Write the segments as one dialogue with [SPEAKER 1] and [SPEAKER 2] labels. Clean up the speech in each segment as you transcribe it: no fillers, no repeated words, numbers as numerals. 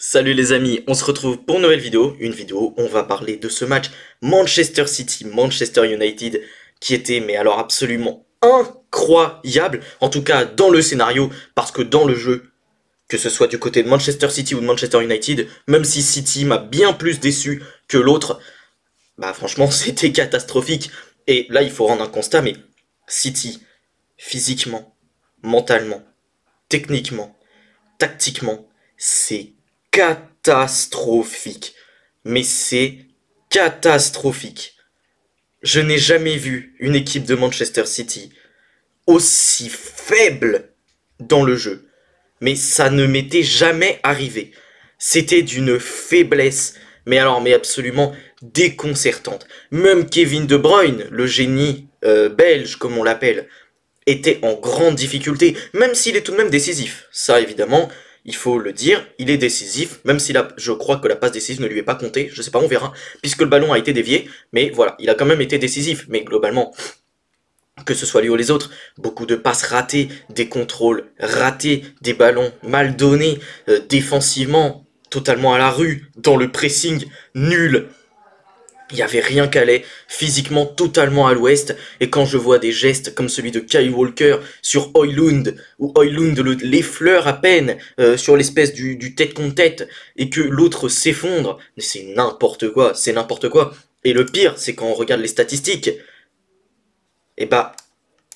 [SPEAKER 1] Salut les amis, on se retrouve pour une nouvelle vidéo, où on va parler de ce match Manchester City-Manchester United qui était mais alors absolument incroyable, en tout cas dans le scénario, parce que dans le jeu, que ce soit du côté de Manchester City ou de Manchester United, même si City m'a bien plus déçu que l'autre, bah franchement c'était catastrophique. Et là il faut rendre un constat, mais City, physiquement, mentalement, techniquement, tactiquement, c'est catastrophique. Mais c'est catastrophique. Je n'ai jamais vu une équipe de Manchester City aussi faible dans le jeu. Mais ça ne m'était jamais arrivé. C'était d'une faiblesse, mais absolument déconcertante. Même Kevin De Bruyne, le génie belge comme on l'appelle, était en grande difficulté, même s'il est tout de même décisif. Ça, évidemment, il faut le dire, il est décisif, même si je crois que la passe décisive ne lui est pas comptée, je sais pas, on verra, puisque le ballon a été dévié, mais voilà, il a quand même été décisif. Mais globalement, que ce soit lui ou les autres, beaucoup de passes ratées, des contrôles ratés, des ballons mal donnés, défensivement, totalement à la rue, dans le pressing, nul. Il n'y avait rien qu'allait, physiquement totalement à l'ouest, et quand je vois des gestes comme celui de Kyle Walker sur Højlund, où Højlund l'effleure à peine sur l'espèce du tête contre tête, et que l'autre s'effondre, mais c'est n'importe quoi, c'est n'importe quoi. Et le pire, c'est quand on regarde les statistiques, et bah,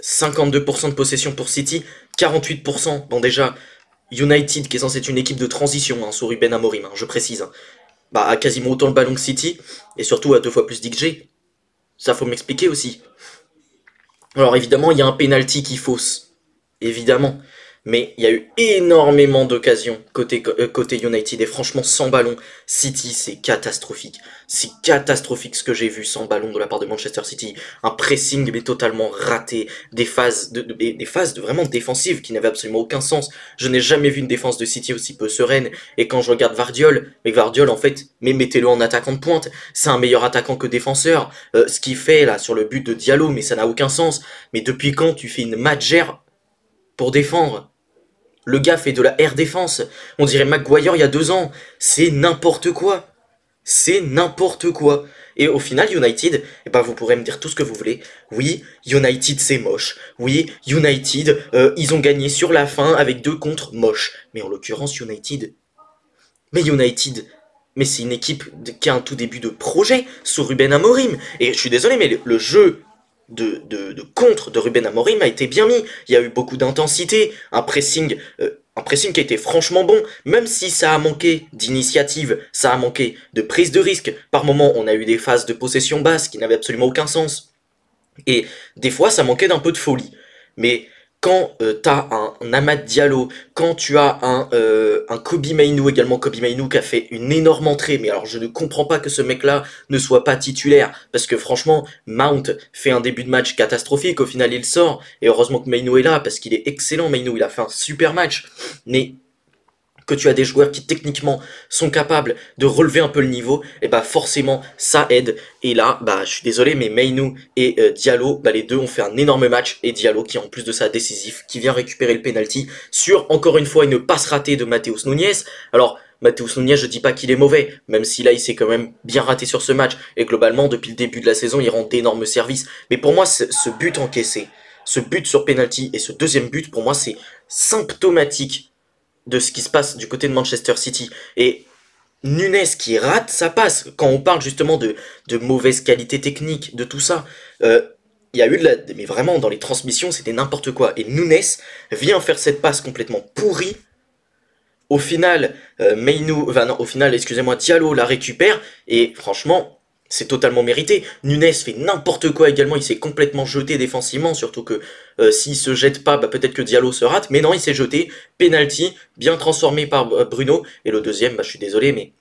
[SPEAKER 1] 52% de possession pour City, 48%, bon déjà, United, qui est censé être une équipe de transition, hein, sous Ruben Amorim, hein, je précise, hein, bah, a quasiment autant le ballon que City, et surtout à 2 fois plus d'XG. Ça faut m'expliquer aussi. Alors évidemment, il y a un penalty qui fausse. Évidemment. Mais il y a eu énormément d'occasions côté United. Et franchement, sans ballon, City, c'est catastrophique. C'est catastrophique ce que j'ai vu sans ballon de la part de Manchester City. Un pressing mais totalement raté. Des phases vraiment défensives qui n'avaient absolument aucun sens. Je n'ai jamais vu une défense de City aussi peu sereine. Et quand je regarde Vardiol, mais Vardiol en fait, mais mettez-le en attaquant de pointe. C'est un meilleur attaquant que défenseur. Ce qu'il fait là sur le but de Diallo, mais ça n'a aucun sens. Mais depuis quand tu fais une matchère pour défendre? Le gars fait de la air défense. On dirait Maguire il y a 2 ans. C'est n'importe quoi. C'est n'importe quoi. Et au final, United, eh ben vous pourrez me dire tout ce que vous voulez. Oui, United c'est moche. Oui, United, ils ont gagné sur la fin avec 2 contre moche. Mais en l'occurrence, United, mais c'est une équipe qui a un tout début de projet sous Ruben Amorim. Et je suis désolé, mais le jeu de contre de Ruben Amorim a été bien mis. Il y a eu beaucoup d'intensité, un pressing qui a été franchement bon, même si ça a manqué d'initiative, ça a manqué de prise de risque. Par moments, on a eu des phases de possession basse qui n'avaient absolument aucun sens. Et des fois, ça manquait d'un peu de folie. Mais quand t'as un Amad Diallo, quand tu as un Kobbie Mainoo également, Kobbie Mainoo qui a fait une énorme entrée, mais alors je ne comprends pas que ce mec-là ne soit pas titulaire, parce que franchement, Mount fait un début de match catastrophique, au final il sort, et heureusement que Mainoo est là, parce qu'il est excellent, Mainoo, il a fait un super match, mais que tu as des joueurs qui techniquement sont capables de relever un peu le niveau, et bah forcément ça aide. Et là, bah je suis désolé, mais Mainoo et Diallo, bah les deux ont fait un énorme match, et Diallo qui en plus de ça décisif, qui vient récupérer le penalty sur encore une fois une passe ratée de Matheus Nunes. Alors Matheus Nunes, je dis pas qu'il est mauvais, même si là il s'est quand même bien raté sur ce match, et globalement depuis le début de la saison il rend d'énormes services. Mais pour moi ce but encaissé, ce but sur penalty et ce deuxième but, pour moi c'est symptomatique de ce qui se passe du côté de Manchester City. Et Nunes qui rate sa passe, quand on parle justement de mauvaise qualité technique, de tout ça, il y a eu mais vraiment dans les transmissions c'était n'importe quoi. Et Nunes vient faire cette passe complètement pourrie. Au final, au final, excusez-moi, Diallo la récupère, et franchement, c'est totalement mérité. Nunes fait n'importe quoi également, il s'est complètement jeté défensivement, surtout que s'il se jette pas, bah, peut-être que Diallo se rate, mais non, il s'est jeté, penalty, bien transformé par Bruno, et le deuxième, bah, je suis désolé, mais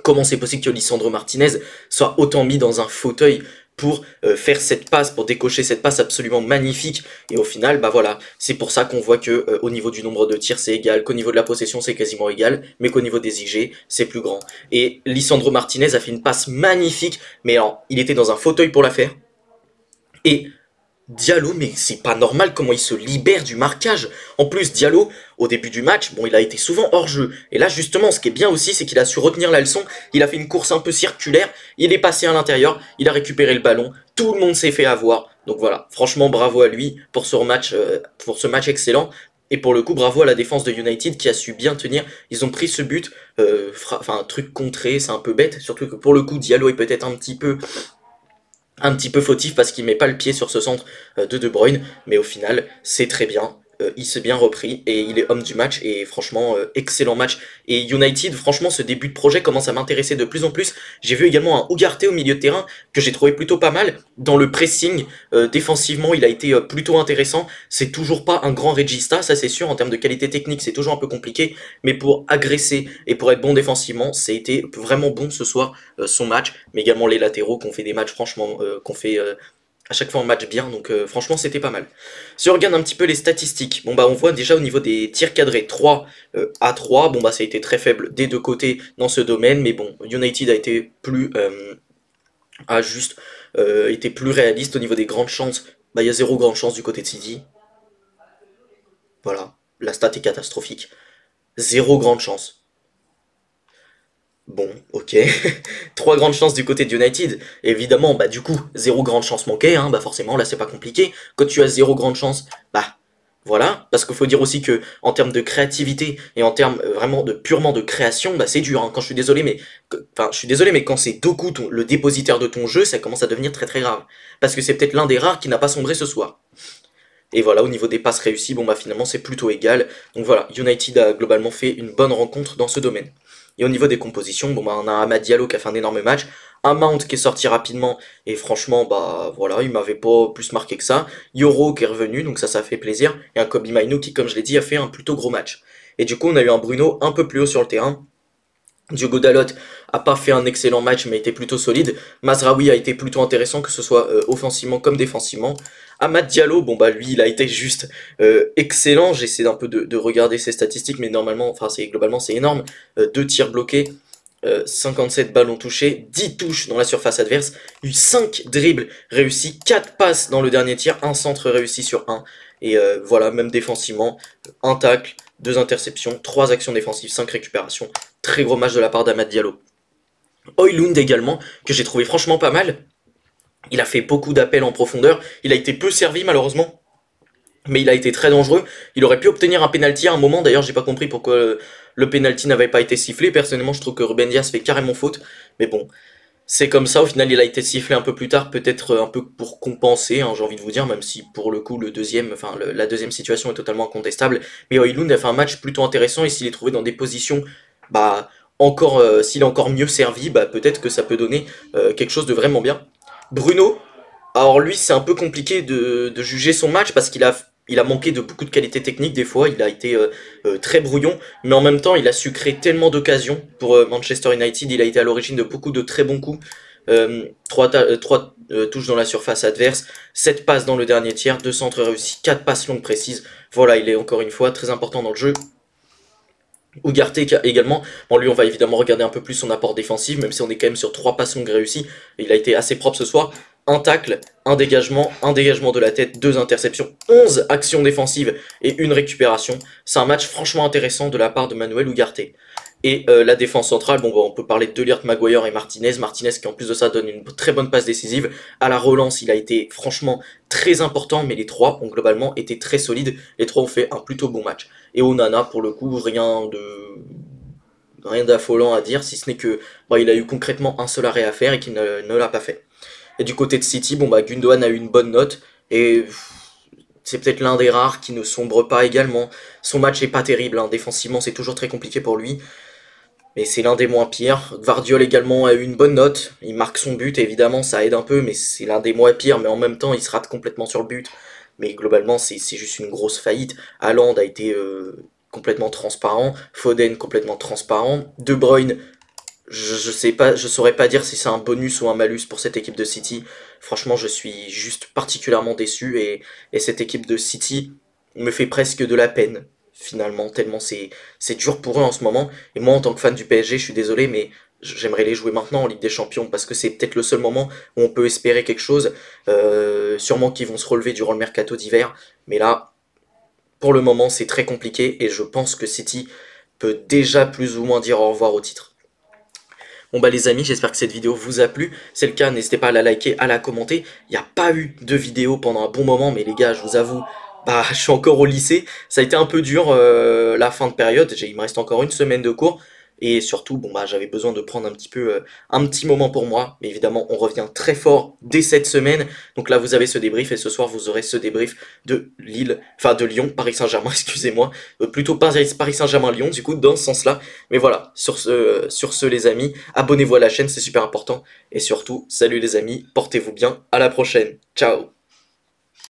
[SPEAKER 1] comment c'est possible que Lisandro Martinez soit autant mis dans un fauteuil pour faire cette passe, pour décocher cette passe absolument magnifique, et au final, bah voilà, c'est pour ça qu'on voit que au niveau du nombre de tirs c'est égal, qu'au niveau de la possession c'est quasiment égal, mais qu'au niveau des IG c'est plus grand. Et Lisandro Martinez a fait une passe magnifique, mais alors, il était dans un fauteuil pour la faire, et Diallo, mais c'est pas normal comment il se libère du marquage. En plus, Diallo, au début du match, bon, il a été souvent hors jeu. Et là, justement, ce qui est bien aussi, c'est qu'il a su retenir la leçon. Il a fait une course un peu circulaire. Il est passé à l'intérieur. Il a récupéré le ballon. Tout le monde s'est fait avoir. Donc voilà, franchement, bravo à lui pour ce match excellent. Et pour le coup, bravo à la défense de United qui a su bien tenir. Ils ont pris ce but, enfin un truc contré, c'est un peu bête. Surtout que pour le coup, Diallo est peut-être un petit peu fautif parce qu'il met pas le pied sur ce centre de De Bruyne, mais au final, c'est très bien. Il s'est bien repris et il est homme du match et franchement excellent match. Et United, franchement, ce début de projet commence à m'intéresser de plus en plus. J'ai vu également un Ugarte au milieu de terrain que j'ai trouvé plutôt pas mal. Dans le pressing, défensivement, il a été plutôt intéressant. C'est toujours pas un grand regista, ça c'est sûr. En termes de qualité technique, c'est toujours un peu compliqué, mais pour agresser et pour être bon défensivement, ça a été vraiment bon ce soir son match, mais également les latéraux qui ont fait des matchs franchement qu'on fait à chaque fois en match bien, donc franchement c'était pas mal. Si on regarde un petit peu les statistiques, bon bah on voit déjà au niveau des tirs cadrés 3 à 3, bon bah ça a été très faible des deux côtés dans ce domaine, mais bon, United a été plus a juste été plus réaliste au niveau des grandes chances. Bah il y a zéro grande chance du côté de City. Voilà, la stat est catastrophique. Zéro grande chance. Bon, ok. Trois grandes chances du côté de United. Évidemment, bah du coup, zéro grande chance manquée, hein, bah forcément, là c'est pas compliqué. Quand tu as zéro grande chance, bah voilà. Parce qu'il faut dire aussi que en termes de créativité et en termes vraiment de purement de création, bah c'est dur, hein. Quand je suis désolé, mais enfin je suis désolé, mais quand c'est Doku le dépositaire de ton jeu, ça commence à devenir très très grave. Parce que c'est peut-être l'un des rares qui n'a pas sombré ce soir. Et voilà, au niveau des passes réussies, bon bah finalement c'est plutôt égal. Donc voilà, United a globalement fait une bonne rencontre dans ce domaine. Et au niveau des compositions, bon bah on a Amad Diallo qui a fait un énorme match, un Mount qui est sorti rapidement, et franchement bah voilà, il m'avait pas plus marqué que ça. Yoro qui est revenu, donc ça fait plaisir, et un Kobe Mainu qui, comme je l'ai dit, a fait un plutôt gros match. Et du coup on a eu un Bruno un peu plus haut sur le terrain. Diogo Dalot a pas fait un excellent match mais était plutôt solide. Mazraoui a été plutôt intéressant que ce soit offensivement comme défensivement. Amad Diallo, bon bah lui il a été juste excellent. J'essaie d'un peu de regarder ses statistiques mais normalement, enfin c'est globalement c'est énorme. 2 tirs bloqués, 57 ballons touchés, 10 touches dans la surface adverse, eu 5 dribbles réussis, 4 passes dans le dernier tir, un centre réussi sur 1. Et voilà, même défensivement, un tacle, 2 interceptions, 3 actions défensives, 5 récupérations. Très gros match de la part d'Amad Diallo. Højlund également, que j'ai trouvé franchement pas mal. Il a fait beaucoup d'appels en profondeur. Il a été peu servi malheureusement, mais il a été très dangereux. Il aurait pu obtenir un penalty à un moment. D'ailleurs, j'ai pas compris pourquoi le penalty n'avait pas été sifflé. Personnellement, je trouve que Ruben Dias fait carrément faute. Mais bon, c'est comme ça. Au final, il a été sifflé un peu plus tard, peut-être un peu pour compenser, hein, j'ai envie de vous dire, même si pour le coup, la deuxième situation est totalement incontestable. Mais Højlund a fait un match plutôt intéressant et s'il est trouvé dans des positions, bah, encore, s'il est encore mieux servi, bah, peut-être que ça peut donner quelque chose de vraiment bien. Bruno, alors lui, c'est un peu compliqué de juger son match parce il a manqué de beaucoup de qualité technique des fois, il a été très brouillon, mais en même temps il a su créer tellement d'occasions pour Manchester United, il a été à l'origine de beaucoup de très bons coups, 3 touches dans la surface adverse, 7 passes dans le dernier tiers, 2 centres réussis, 4 passes longues précises, voilà il est encore une fois très important dans le jeu. Ugarte également, bon lui on va évidemment regarder un peu plus son apport défensif, même si on est quand même sur 3 passes longues réussies, il a été assez propre ce soir, un tacle, un dégagement de la tête, 2 interceptions, 11 actions défensives et une récupération, c'est un match franchement intéressant de la part de Manuel Ugarte. Et la défense centrale, bon bah, on peut parler de Delirte, Maguire et Martinez, qui en plus de ça donne une très bonne passe décisive, à la relance il a été franchement très important, mais les 3 ont globalement été très solides, les 3 ont fait un plutôt bon match. Et Onana, pour le coup, rien d'affolant à dire, si ce n'est que bah, il a eu concrètement un seul arrêt à faire et qu'il ne l'a pas fait. Et du côté de City, bon bah Gundogan a eu une bonne note et c'est peut-être l'un des rares qui ne sombre pas également. Son match est pas terrible, hein. Défensivement c'est toujours très compliqué pour lui, mais c'est l'un des moins pires. Gvardiol également a eu une bonne note, il marque son but, évidemment ça aide un peu, mais c'est l'un des moins pires, mais en même temps il se rate complètement sur le but. Mais globalement c'est juste une grosse faillite. Haaland a été complètement transparent, Foden complètement transparent, De Bruyne, je sais pas, je saurais pas dire si c'est un bonus ou un malus pour cette équipe de City. Franchement, je suis juste particulièrement déçu et cette équipe de City me fait presque de la peine finalement, tellement c'est dur pour eux en ce moment. Et moi, en tant que fan du PSG, je suis désolé, mais j'aimerais les jouer maintenant en Ligue des Champions parce que c'est peut-être le seul moment où on peut espérer quelque chose. Sûrement qu'ils vont se relever durant le mercato d'hiver, mais là, pour le moment, c'est très compliqué et je pense que City peut déjà plus ou moins dire au revoir au titre. Bon bah les amis, j'espère que cette vidéo vous a plu. Si c'est le cas, n'hésitez pas à la liker, à la commenter. Il n'y a pas eu de vidéo pendant un bon moment, mais les gars, je vous avoue, bah je suis encore au lycée. Ça a été un peu dur la fin de période. Il me reste encore une semaine de cours. Et surtout, bon bah j'avais besoin de prendre un petit peu un petit moment pour moi. Mais évidemment, on revient très fort dès cette semaine. Donc là, vous avez ce débrief et ce soir, vous aurez ce débrief de Lille, enfin de Lyon, Paris Saint-Germain, excusez-moi. Plutôt Paris Saint-Germain-Lyon, du coup, dans ce sens-là. Mais voilà, sur ce les amis, abonnez-vous à la chaîne, c'est super important. Et surtout, salut les amis, portez-vous bien, à la prochaine. Ciao.